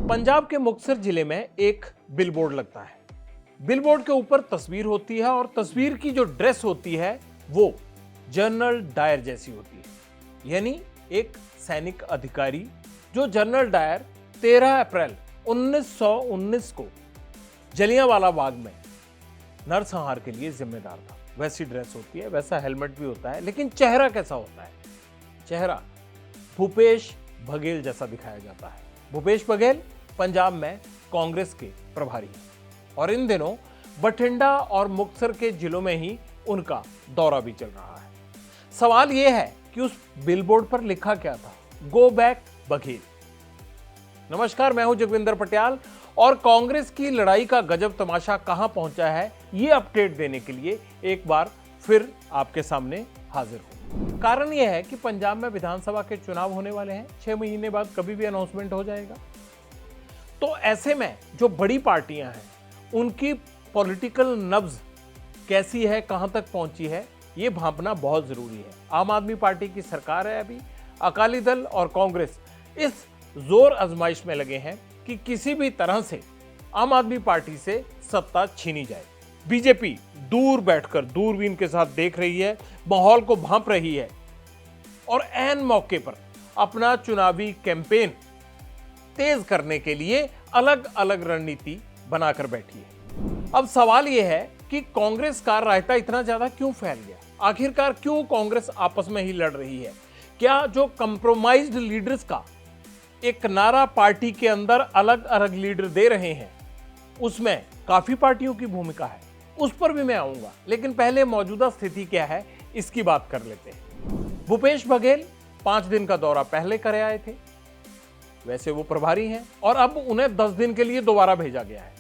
पंजाब के मुक्तसर जिले में एक बिलबोर्ड लगता है। बिलबोर्ड के ऊपर तस्वीर होती है और तस्वीर की जो ड्रेस होती है वो जनरल डायर जैसी होती है, यानी एक सैनिक अधिकारी जो जनरल डायर 13 अप्रैल 1919 को जलियांवाला बाग में नरसंहार के लिए जिम्मेदार था। वैसी ड्रेस होती है, वैसा हेलमेट भी होता है, लेकिन चेहरा कैसा होता है? चेहरा भूपेश बघेल जैसा दिखाया जाता है। भूपेश बघेल पंजाब में कांग्रेस के प्रभारी हैं और इन दिनों बठिंडा और मुक्तसर के जिलों में ही उनका दौरा भी चल रहा है। सवाल यह है कि उस बिलबोर्ड पर लिखा क्या था? Go back Baghel. नमस्कार, मैं हूं जगविंदर पटियाल और कांग्रेस की लड़ाई का गजब तमाशा कहां पहुंचा है, ये अपडेट देने के लिए एक बार फिर आपके सामने हाजिर हूं। कारण यह है कि पंजाब में विधानसभा के चुनाव होने वाले हैं। 6 महीने बाद कभी भी अनाउंसमेंट हो जाएगा। तो ऐसे में जो बड़ी पार्टियां हैं उनकी पॉलिटिकल नब्ज कैसी है, कहां तक पहुंची है, ये भांपना बहुत जरूरी है। आम आदमी पार्टी की सरकार है अभी, अकाली दल और कांग्रेस इस जोर आजमाइश में लगे हैं कि किसी भी तरह से आम आदमी पार्टी से सत्ता छीनी जाए। बीजेपी दूर बैठकर दूरबीन के साथ देख रही है, माहौल को भांप रही है और ऐन मौके पर अपना चुनावी कैंपेन तेज करने के लिए अलग अलग रणनीति बनाकर बैठी है। अब सवाल यह है कि कांग्रेस का रायता इतना ज्यादा क्यों फैल गया? आखिरकार क्यों कांग्रेस आपस में ही लड़ रही है? क्या जो कंप्रोमाइज्ड लीडर्स का एक नारा पार्टी के अंदर अलग अलग लीडर दे रहे हैं उसमें काफी पार्टियों की भूमिका है? उस पर भी मैं आऊंगा, लेकिन पहले मौजूदा स्थिति क्या है इसकी बात कर लेते हैं। भूपेश बघेल 5 दिन का दौरा पहले करे आए थे, वैसे वो प्रभारी हैं और अब उन्हें 10 दिन के लिए दोबारा भेजा गया है।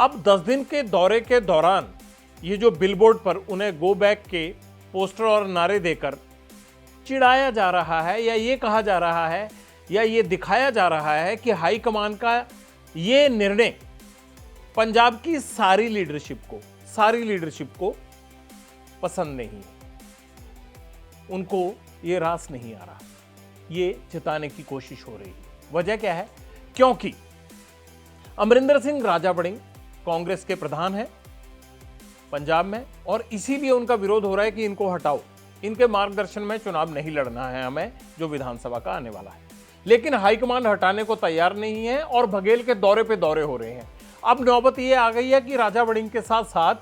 अब 10 दिन के दौरे के दौरान ये जो बिलबोर्ड पर उन्हें गो बैक के पोस्टर और नारे देकर चिढ़ाया जा रहा है या ये कहा जा रहा है या ये दिखाया जा रहा है कि हाईकमान का ये निर्णय पंजाब की सारी लीडरशिप को पसंद नहीं है, उनको ये रास नहीं आ रहा, ये जताने की कोशिश हो रही है। वजह क्या है? क्योंकि अमरिंदर सिंह राजा वड़िंग कांग्रेस के प्रधान हैं पंजाब में और इसीलिए उनका विरोध हो रहा है कि इनको हटाओ, इनके मार्गदर्शन में चुनाव नहीं लड़ना है हमें जो विधानसभा का आने वाला है। लेकिन हाईकमान हटाने को तैयार नहीं है और बघेल के दौरे पे दौरे हो रहे हैं। अब नौबत ये आ गई है कि राजा वड़िंग के साथ साथ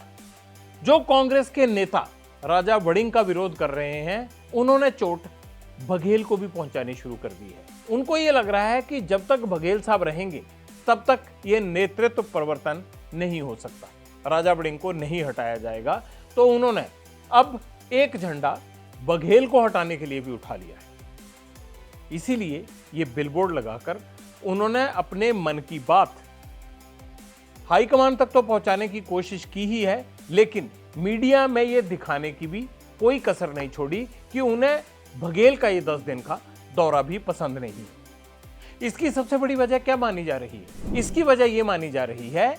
जो कांग्रेस के नेता राजा वड़िंग का विरोध कर रहे हैं उन्होंने चोट बघेल को भी पहुंचानी शुरू कर दी है। उनको ये लग रहा है कि जब तक बघेल साहब रहेंगे तब तक ये नेतृत्व परिवर्तन नहीं हो सकता, राजा वड़िंग को नहीं हटाया जाएगा। तो उन्होंने अब एक झंडा बघेल को हटाने के लिए भी उठा लिया है। इसीलिए ये बिलबोर्ड लगाकर उन्होंने अपने मन की बात हाईकमान तक तो पहुंचाने की कोशिश की ही है, लेकिन मीडिया में ये दिखाने की भी कोई कसर नहीं छोड़ी कि उन्हें बघेल का ये 10 दिन का दौरा भी पसंद नहीं है। इसकी सबसे बड़ी वजह क्या मानी जा रही है? इसकी वजह यह मानी जा रही है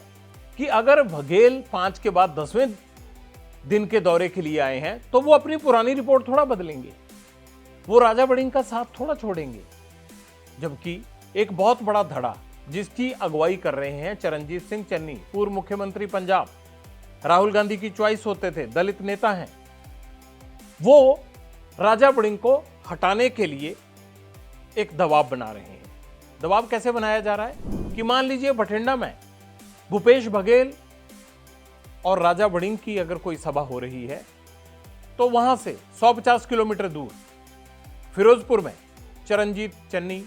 कि अगर बघेल 5 के बाद 10वें दिन के दौरे के लिए आए हैं तो वो अपनी पुरानी रिपोर्ट थोड़ा बदलेंगे, वो राजा वड़िंग का साथ थोड़ा छोड़ेंगे। जबकि एक बहुत बड़ा धड़ा जिसकी अगुवाई कर रहे हैं चरणजीत सिंह चन्नी, पूर्व मुख्यमंत्री पंजाब, राहुल गांधी की चॉइस होते थे, दलित नेता हैं, वो राजा वड़िंग को हटाने के लिए एक दबाव बना रहे हैं। दबाव कैसे बनाया जा रहा है कि मान लीजिए बठिंडा में भूपेश बघेल और राजा वड़िंग की अगर कोई सभा हो रही है तो वहां से 150 किलोमीटर दूर फिरोजपुर में चरणजीत चन्नी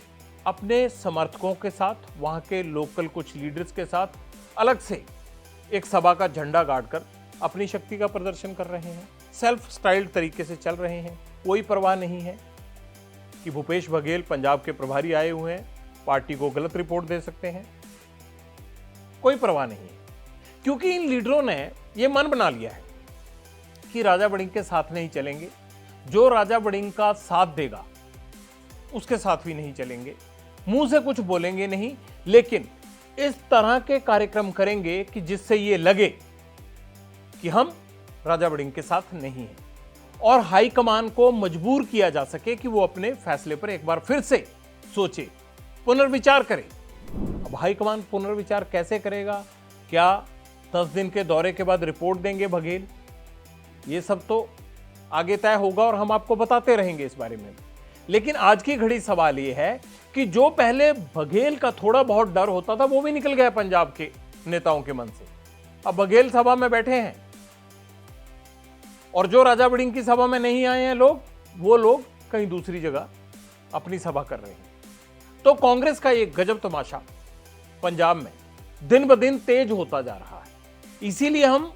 अपने समर्थकों के साथ, वहां के लोकल कुछ लीडर्स के साथ अलग से एक सभा का झंडा गाड़कर अपनी शक्ति का प्रदर्शन कर रहे हैं। सेल्फ स्टाइल्ड तरीके से चल रहे हैं। कोई परवाह नहीं है कि भूपेश बघेल पंजाब के प्रभारी आए हुए हैं, पार्टी को गलत रिपोर्ट दे सकते हैं। कोई परवाह नहीं है, क्योंकि इन लीडरों ने यह मन बना लिया है कि राजा वड़िंग के साथ नहीं चलेंगे, जो राजा वड़िंग का साथ देगा उसके साथ भी नहीं चलेंगे, मुंह से कुछ बोलेंगे नहीं, लेकिन इस तरह के कार्यक्रम करेंगे कि जिससे ये लगे कि हम राजा वड़िंग के साथ नहीं हैं और हाईकमान को मजबूर किया जा सके कि वो अपने फैसले पर एक बार फिर से सोचे, पुनर्विचार करे। हाईकमान पुनर्विचार कैसे करेगा? क्या 10 दिन के दौरे के बाद रिपोर्ट देंगे बघेल? ये सब तो आगे तय होगा और हम आपको बताते रहेंगे इस बारे में। लेकिन आज की घड़ी सवाल ये है कि जो पहले बघेल का थोड़ा बहुत डर होता था वो भी निकल गया पंजाब के नेताओं के मन से। अब बघेल सभा में बैठे हैं और जो राजा वड़िंग की सभा में नहीं आए हैं लोग, वो लोग कहीं दूसरी जगह अपनी सभा कर रहे हैं। तो कांग्रेस का ये गजब तमाशा पंजाब में दिन ब दिन तेज होता जा रहा है। इसीलिए हम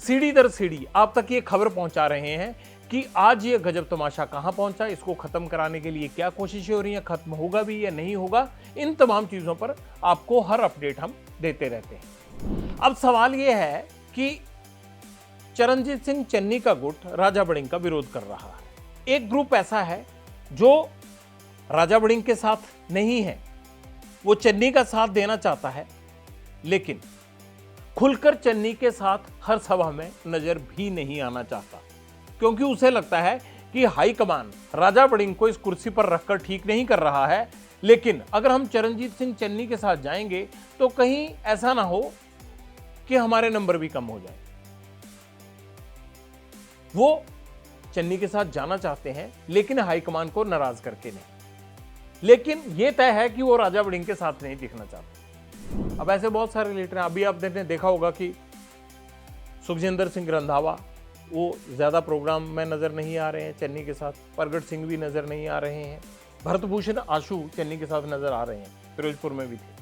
सीढ़ी दर सीढ़ी आप तक ये खबर पहुंचा रहे हैं कि आज ये गजब तमाशा कहां पहुंचा, इसको खत्म कराने के लिए क्या कोशिशें हो रही हैं, खत्म होगा भी या नहीं होगा, इन तमाम चीजों पर आपको हर अपडेट हम देते रहते हैं। अब सवाल यह है कि चरणजीत सिंह चन्नी का गुट राजा वड़िंग का विरोध कर रहा है। एक ग्रुप ऐसा है जो राजा वड़िंग के साथ नहीं है, वो चन्नी का साथ देना चाहता है, लेकिन खुलकर चन्नी के साथ हर सभा में नजर भी नहीं आना चाहता, क्योंकि उसे लगता है कि हाईकमान राजा वड़िंग को इस कुर्सी पर रखकर ठीक नहीं कर रहा है। लेकिन अगर हम चरणजीत सिंह चन्नी के साथ जाएंगे तो कहीं ऐसा ना हो कि हमारे नंबर भी कम हो जाए। वो चन्नी के साथ जाना चाहते हैं, लेकिन हाईकमान को नाराज करके नहीं। लेकिन यह तय है कि वो राजा वड़िंग के साथ नहीं दिखना चाहते। अब ऐसे बहुत सारे लीडर हैं। अभी आपने देखा होगा कि सुखजिंदर सिंह रंधावा वो ज्यादा प्रोग्राम में नजर नहीं आ रहे हैं चन्नी के साथ, प्रगट सिंह भी नजर नहीं आ रहे हैं, भरतभूषण आशु चन्नी के साथ नजर आ रहे हैं, फिरोजपुर में भी थे।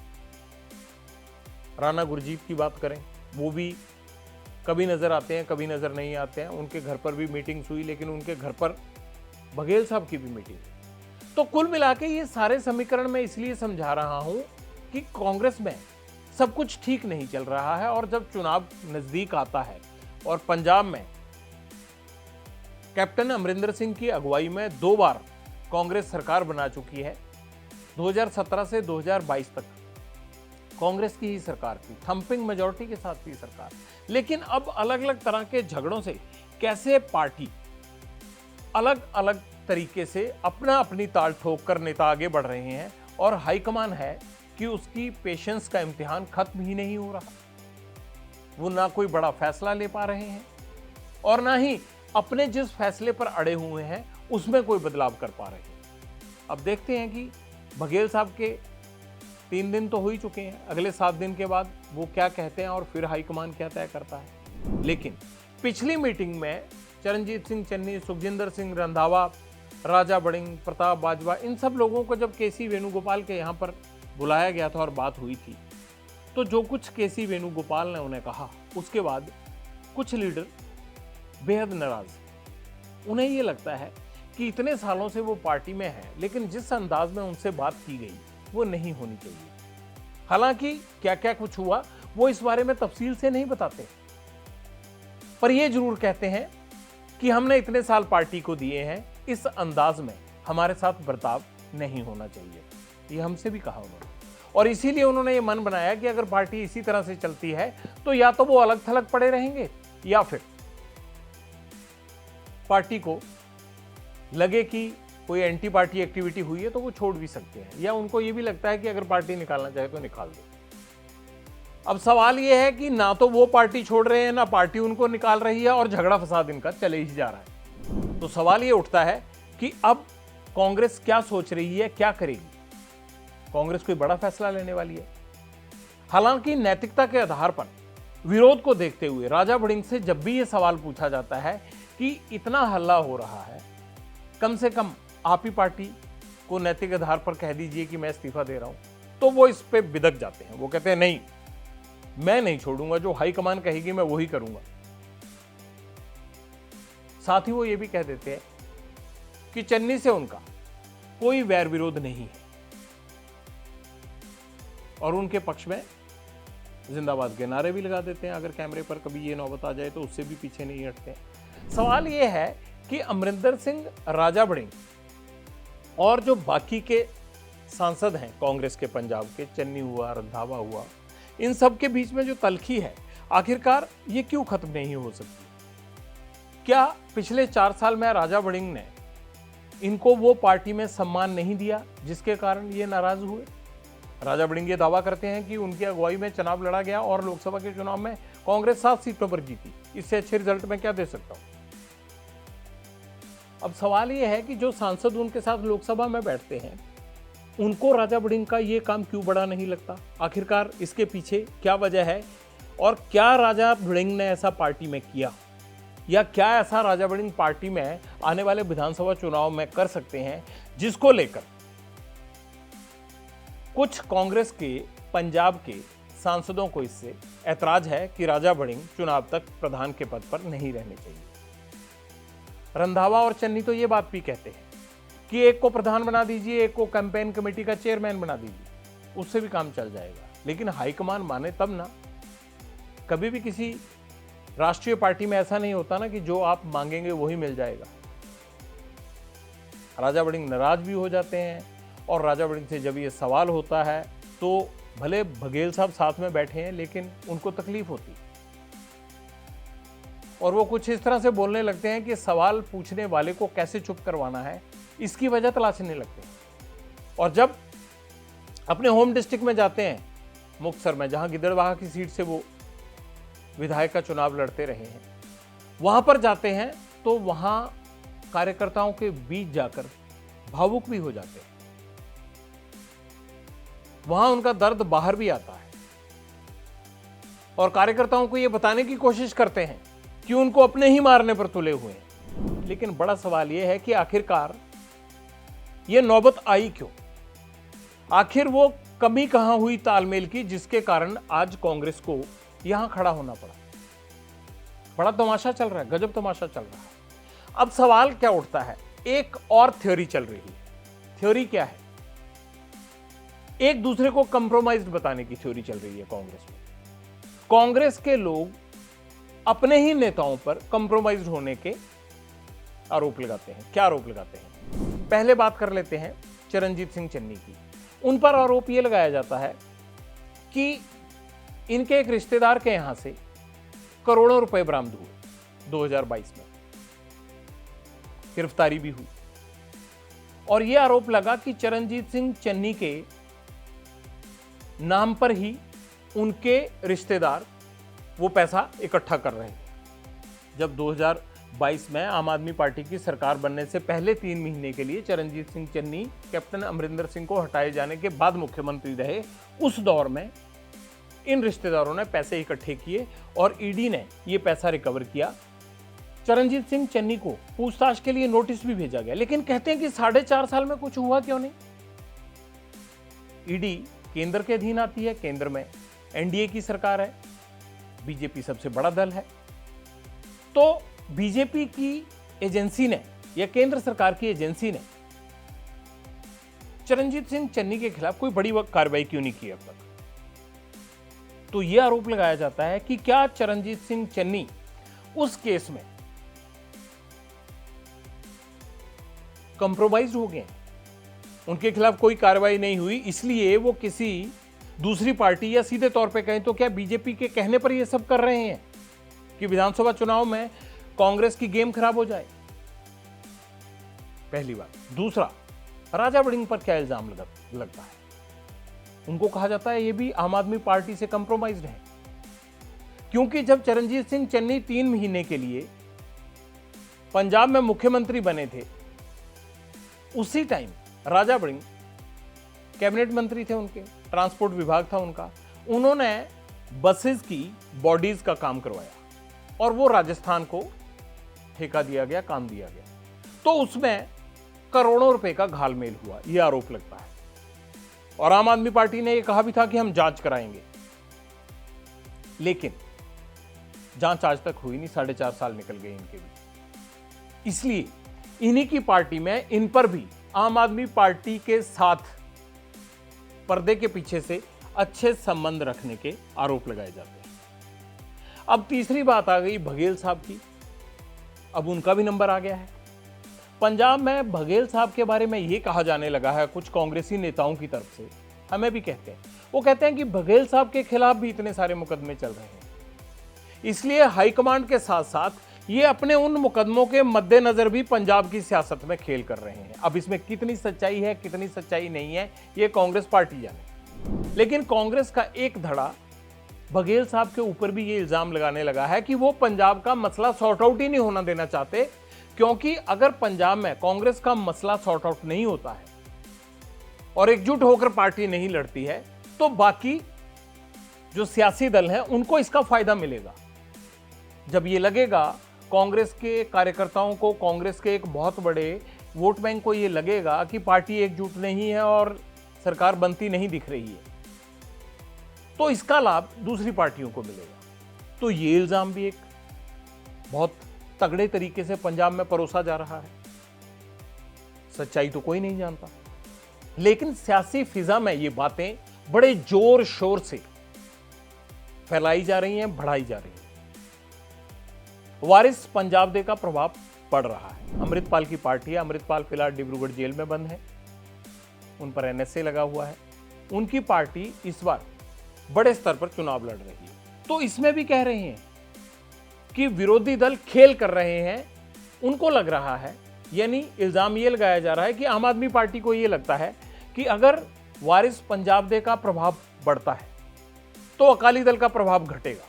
राणा गुरजीत की बात करें, वो भी कभी नजर आते हैं कभी नजर नहीं आते हैं। उनके घर पर भी मीटिंग्स हुई, लेकिन उनके घर पर बघेल साहब की भी मीटिंग। तो कुल मिला के ये सारे समीकरण मैं इसलिए समझा रहा हूं कि कांग्रेस में सब कुछ ठीक नहीं चल रहा है। और जब चुनाव नजदीक आता है और पंजाब में कैप्टन अमरिंदर सिंह की अगुवाई में 2 बार कांग्रेस सरकार बना चुकी है, 2017 से 2022 तक कांग्रेस की ही सरकार थी, थंपिंग मेजॉरिटी के साथ थी सरकार। लेकिन अब अलग अलग तरह के झगड़ों से कैसे पार्टी अलग अलग तरीके से अपना अपनी ताल ठोक कर नेता आगे बढ़ रहे हैं, और हाईकमान है कि उसकी पेशेंस का इम्तिहान खत्म ही नहीं हो रहा। वो ना कोई बड़ा फैसला ले पा रहे हैं और ना ही अपने जिस फैसले पर अड़े हुए हैं उसमें कोई बदलाव कर पा रहे हैं। अब देखते हैं कि बघेल साहब के 3 दिन तो हो ही चुके हैं, अगले 7 दिन के बाद वो क्या कहते हैं और फिर हाईकमान क्या तय करता है। लेकिन पिछली मीटिंग में चरणजीत सिंह चन्नी, सुखजिंदर सिंह रंधावा, राजा वड़िंग, प्रताप बाजवा, इन सब लोगों को जब केसी वेणुगोपाल के यहाँ पर बुलाया गया था और बात हुई थी, तो जो कुछ केसी वेणुगोपाल ने उन्हें कहा, उसके बाद कुछ लीडर बेहद नाराज। उन्हें ये लगता है कि इतने सालों से वो पार्टी में है, लेकिन जिस अंदाज में उनसे बात की गई वो नहीं होनी चाहिए। हालांकि क्या क्या कुछ हुआ वो इस बारे में तफसील से नहीं बताते, पर ये जरूर कहते हैं कि हमने इतने साल पार्टी को दिए हैं, इस अंदाज में हमारे साथ बर्ताव नहीं होना चाहिए। ये हमसे भी कहा उन्होंने, और इसीलिए उन्होंने ये मन बनाया कि अगर पार्टी इसी तरह से चलती है तो या तो वो अलग थलग पड़े रहेंगे, या फिर पार्टी को लगे कि कोई एंटी पार्टी एक्टिविटी हुई है तो वो छोड़ भी सकते हैं, या उनको ये भी लगता है कि अगर पार्टी निकालना चाहे तो निकाल दे। अब सवाल ये है कि ना तो वो पार्टी छोड़ रहे हैं, ना पार्टी उनको निकाल रही है, और झगड़ा फसाद इनका चले ही जा रहा है। तो सवाल ये उठता है कि अब कांग्रेस क्या सोच रही है, क्या करेगी? कांग्रेस कोई बड़ा फैसला लेने वाली है। हालांकि नैतिकता के आधार पर विरोध को देखते हुए राजा वड़िंग से जब भी यह सवाल पूछा जाता है कि इतना हल्ला हो रहा है, कम से कम आप ही पार्टी को नैतिक आधार पर कह दीजिए कि मैं इस्तीफा दे रहा हूं, तो वो इस पे बिदक जाते हैं। वो कहते हैं नहीं, मैं नहीं छोड़ूंगा, जो हाईकमान कहेगी मैं वही करूंगा। साथ ही वो ये भी कह देते हैं कि चन्नी से उनका कोई वैर विरोध नहीं है, और उनके पक्ष में जिंदाबाद के नारे भी लगा देते हैं। अगर कैमरे पर कभी ये नौबत आ जाए तो उससे भी पीछे नहीं हटते। सवाल ये है कि अमरिंदर सिंह, राजा वड़िंग और जो बाकी के सांसद हैं कांग्रेस के पंजाब के, चन्नी हुआ, रंधावा हुआ, इन सब के बीच में जो तलखी है, आखिरकार ये क्यों खत्म नहीं हो सकती? क्या पिछले 4 साल में राजा वड़िंग ने इनको वो पार्टी में सम्मान नहीं दिया जिसके कारण ये नाराज हुए? राजा बड़िंग ये दावा करते हैं कि उनकी अगुवाई में चुनाव लड़ा गया और लोकसभा के चुनाव में कांग्रेस 7 सीटों पर जीती। इससे अच्छे रिजल्ट मैं क्या दे सकता हूं? अब सवाल यह है कि जो सांसद उनके साथ लोकसभा में बैठते हैं, उनको राजा बड़िंग का ये काम क्यों बड़ा नहीं लगता? आखिरकार इसके पीछे क्या वजह है और क्या राजा बड़िंग ने ऐसा पार्टी में किया, या क्या ऐसा राजा बड़िंग पार्टी में आने वाले विधानसभा चुनाव में कर सकते हैं जिसको लेकर कुछ कांग्रेस के पंजाब के सांसदों को इससे ऐतराज है कि राजा बड़िंग चुनाव तक प्रधान के पद पर नहीं रहने चाहिए। रंधावा और चन्नी तो ये बात भी कहते हैं कि एक को प्रधान बना दीजिए, एक को कैंपेन कमेटी का चेयरमैन बना दीजिए, उससे भी काम चल जाएगा। लेकिन हाईकमान माने तब ना। कभी भी किसी राष्ट्रीय पार्टी में ऐसा नहीं होता ना कि जो आप मांगेंगे वही मिल जाएगा। राजा बड़िंग नाराज भी हो जाते हैं और राजा बड़िंग से जब ये सवाल होता है तो भले बघेल साहब साथ में बैठे हैं लेकिन उनको तकलीफ होती है और वो कुछ इस तरह से बोलने लगते हैं कि सवाल पूछने वाले को कैसे चुप करवाना है इसकी वजह तलाशने लगते हैं। और जब अपने होम डिस्ट्रिक्ट में जाते हैं, मुक्तसर में, जहां गिद्दड़बाहा की सीट से वो विधायक का चुनाव लड़ते रहे हैं, वहां पर जाते हैं तो वहां कार्यकर्ताओं के बीच जाकर भावुक भी हो जाते हैं। वहां उनका दर्द बाहर भी आता है और कार्यकर्ताओं को यह बताने की कोशिश करते हैं कि उनको अपने ही मारने पर तुले हुए हैं। लेकिन बड़ा सवाल यह है कि आखिरकार यह नौबत आई क्यों? आखिर वो कमी कहां हुई तालमेल की जिसके कारण आज कांग्रेस को यहां खड़ा होना पड़ा? बड़ा तमाशा चल रहा है, गजब तमाशा चल रहा है। अब सवाल क्या उठता है, एक और थ्योरी चल रही है। थ्योरी क्या है? एक दूसरे को कंप्रोमाइज्ड बताने की थ्योरी चल रही है कांग्रेस में। कांग्रेस के लोग अपने ही नेताओं पर कंप्रोमाइज्ड होने के आरोप लगाते हैं। क्या आरोप लगाते हैं? पहले बात कर लेते हैं चरणजीत सिंह चन्नी की। उन पर आरोप यह लगाया जाता है कि इनके एक रिश्तेदार के यहां से करोड़ों रुपए बरामद हुए 2022 में, गिरफ्तारी भी हुई और यह आरोप लगा कि चरणजीत सिंह चन्नी के नाम पर ही उनके रिश्तेदार वो पैसा इकट्ठा कर रहे थे। जब 2022 में आम आदमी पार्टी की सरकार बनने से पहले 3 महीने के लिए चरणजीत सिंह चन्नी कैप्टन अमरिंदर सिंह को हटाए जाने के बाद मुख्यमंत्री रहे, उस दौर में इन रिश्तेदारों ने पैसे इकट्ठे किए और ईडी ने यह पैसा रिकवर किया। चरणजीत सिंह चन्नी को पूछताछ के लिए नोटिस भी भेजा गया, लेकिन कहते हैं कि 4.5 साल में कुछ हुआ क्यों नहीं? ईडी केंद्र के अधीन आती है, केंद्र में एनडीए की सरकार है, बीजेपी सबसे बड़ा दल है, तो बीजेपी की एजेंसी ने या केंद्र सरकार की एजेंसी ने चरणजीत सिंह चन्नी के खिलाफ कोई बड़ी कार्रवाई क्यों नहीं की अब तक? तो यह आरोप लगाया जाता है कि क्या चरणजीत सिंह चन्नी उस केस में कंप्रोमाइज हो गए, उनके खिलाफ कोई कार्रवाई नहीं हुई, इसलिए वो किसी दूसरी पार्टी या सीधे तौर पे कहें तो क्या बीजेपी के कहने पर ये सब कर रहे हैं कि विधानसभा चुनाव में कांग्रेस की गेम खराब हो जाए? पहली बात। दूसरा, राजा बड़िंग पर क्या इल्जाम लगता है? उनको कहा जाता है ये भी आम आदमी पार्टी से कंप्रोमाइज्ड है, क्योंकि जब चरणजीत सिंह चन्नी 3 महीने के लिए पंजाब में मुख्यमंत्री बने थे, उसी टाइम राजा बड़िंग कैबिनेट मंत्री थे, उनके ट्रांसपोर्ट विभाग था उनका, उन्होंने बसेस की बॉडीज का काम करवाया और वो राजस्थान को ठेका दिया गया, काम दिया गया, तो उसमें करोड़ों रुपए का घालमेल हुआ, यह आरोप लगता है। और आम आदमी पार्टी ने यह कहा भी था कि हम जांच कराएंगे, लेकिन जांच आज तक हुई नहीं, 4.5 साल निकल गए इनके भी। इसलिए इन्हीं की पार्टी में इन पर भी आम आदमी पार्टी के साथ पर्दे के पीछे से अच्छे संबंध रखने के आरोप लगाए जाते हैं। अब तीसरी बात आ गई बघेल साहब की। अब उनका भी नंबर आ गया है। पंजाब में बघेल साहब के बारे में यह कहा जाने लगा है कुछ कांग्रेसी नेताओं की तरफ से, हमें भी कहते हैं, वो कहते हैं कि बघेल साहब के खिलाफ भी इतने सारे मुकदमे चल रहे हैं, इसलिए हाईकमांड के साथ साथ ये अपने उन मुकदमों के मद्देनजर भी पंजाब की सियासत में खेल कर रहे हैं। अब इसमें कितनी सच्चाई है, कितनी सच्चाई नहीं है, ये कांग्रेस पार्टी जाने। लेकिन कांग्रेस का एक धड़ा बघेल साहब के ऊपर भी ये इल्जाम लगाने लगा है कि वो पंजाब का मसला सॉर्ट आउट ही नहीं होना देना चाहते, क्योंकि अगर पंजाब में कांग्रेस का मसला सॉर्ट आउट नहीं होता है और एकजुट होकर पार्टी नहीं लड़ती है, तो बाकी जो सियासी दल हैं उनको इसका फायदा मिलेगा। जब ये लगेगा कांग्रेस के कार्यकर्ताओं को, कांग्रेस के एक बहुत बड़े वोट बैंक को ये लगेगा कि पार्टी एकजुट नहीं है और सरकार बनती नहीं दिख रही है, तो इसका लाभ दूसरी पार्टियों को मिलेगा। तो ये इल्जाम भी एक बहुत तगड़े तरीके से पंजाब में परोसा जा रहा है। सच्चाई तो कोई नहीं जानता, लेकिन सियासी फिजा में ये बातें बड़े जोर शोर से फैलाई जा रही हैं, बढ़ाई जा रही हैं। वारिस पंजाब दे का प्रभाव पड़ रहा है। अमृतपाल की पार्टी है, अमृतपाल फिलहाल डिब्रूगढ़ जेल में बंद है, उन पर एनएसए लगा हुआ है। उनकी पार्टी इस बार बड़े स्तर पर चुनाव लड़ रही है, तो इसमें भी कह रहे हैं कि विरोधी दल खेल कर रहे हैं। उनको लग रहा है, यानी इल्जाम ये लगाया जा रहा है कि आम आदमी पार्टी को ये लगता है कि अगर वारिस पंजाब दे का प्रभाव बढ़ता है तो अकाली दल का प्रभाव घटेगा।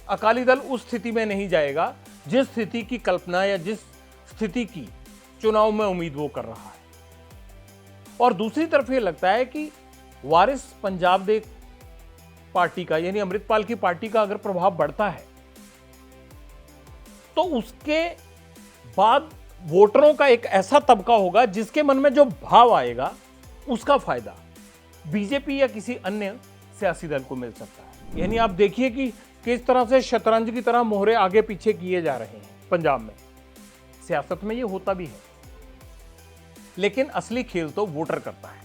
अकाली दल उस स्थिति में नहीं जाएगा जिस स्थिति की कल्पना या जिस स्थिति की चुनाव में उम्मीद वो कर रहा है। और दूसरी तरफ ये लगता है कि वारिस पंजाब दे पार्टी का, यानी अमृतपाल की पार्टी का अगर प्रभाव बढ़ता है तो उसके बाद वोटरों का एक ऐसा तबका होगा जिसके मन में जो भाव आएगा उसका फायदा बीजेपी या किसी अन्य सियासी दल को मिल सकता है। यानी आप देखिए कि किस तरह से शतरंज की तरह मोहरे आगे पीछे किए जा रहे हैं पंजाब में। सियासत में ये होता भी है, लेकिन असली खेल तो वोटर करता है।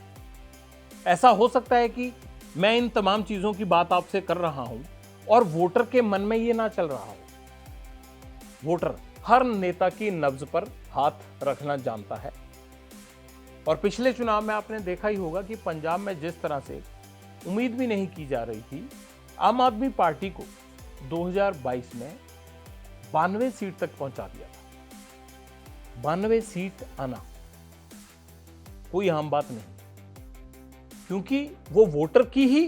ऐसा हो सकता है कि मैं इन तमाम चीजों की बात आपसे कर रहा हूं और वोटर के मन में ये ना चल रहा हो। वोटर हर नेता की नब्ज पर हाथ रखना जानता है, और पिछले चुनाव में आपने देखा ही होगा कि पंजाब में जिस तरह से उम्मीद भी नहीं की जा रही थी, आम आदमी पार्टी को 2022 में 92 सीट तक पहुंचा दिया था। 92 सीट आना कोई आम बात नहीं, क्योंकि वो वोटर की ही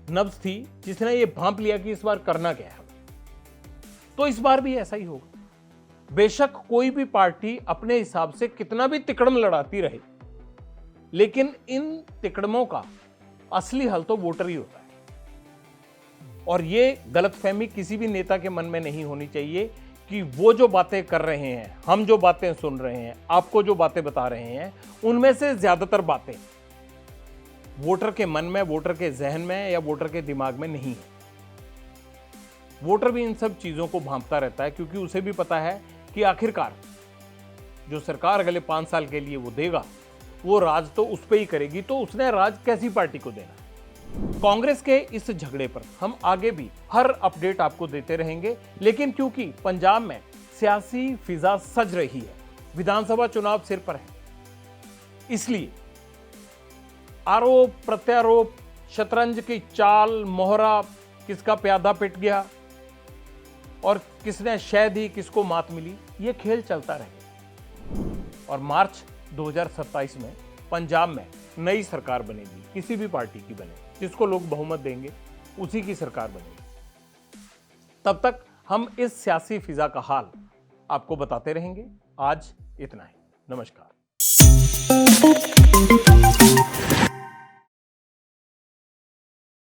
नब्ज थी जिसने ये भांप लिया कि इस बार करना क्या है। तो इस बार भी ऐसा ही होगा। बेशक कोई भी पार्टी अपने हिसाब से कितना भी तिकड़म लड़ाती रहे, लेकिन इन तिकड़मों का असली हल तो वोटर ही होता है। और ये गलतफहमी किसी भी नेता के मन में नहीं होनी चाहिए कि वो जो बातें कर रहे हैं, हम जो बातें सुन रहे हैं, आपको जो बातें बता रहे हैं, उनमें से ज्यादातर बातें वोटर के मन में, वोटर के जहन में या वोटर के दिमाग में नहीं है। वोटर भी इन सब चीजों को भांपता रहता है, क्योंकि उसे भी पता है कि आखिरकार जो सरकार अगले 5 साल के लिए वो देगा, वो राज तो उस पर ही करेगी, तो उसने राज कैसी पार्टी को देना। कांग्रेस के इस झगड़े पर हम आगे भी हर अपडेट आपको देते रहेंगे, लेकिन क्योंकि पंजाब में सियासी फिजा सज रही है, विधानसभा चुनाव सिर पर है, इसलिए आरोप प्रत्यारोप, शतरंज की चाल, मोहरा, किसका प्यादा पिट गया और किसने शह दी, किसको मात मिली, ये खेल चलता रहेगा। और मार्च 2027 में पंजाब में नई सरकार बनेगी, किसी भी पार्टी की बने, जिसको लोग बहुमत देंगे उसी की सरकार बनेगी। तब तक हम इस सियासी फिजा का हाल आपको बताते रहेंगे। आज इतना ही, नमस्कार।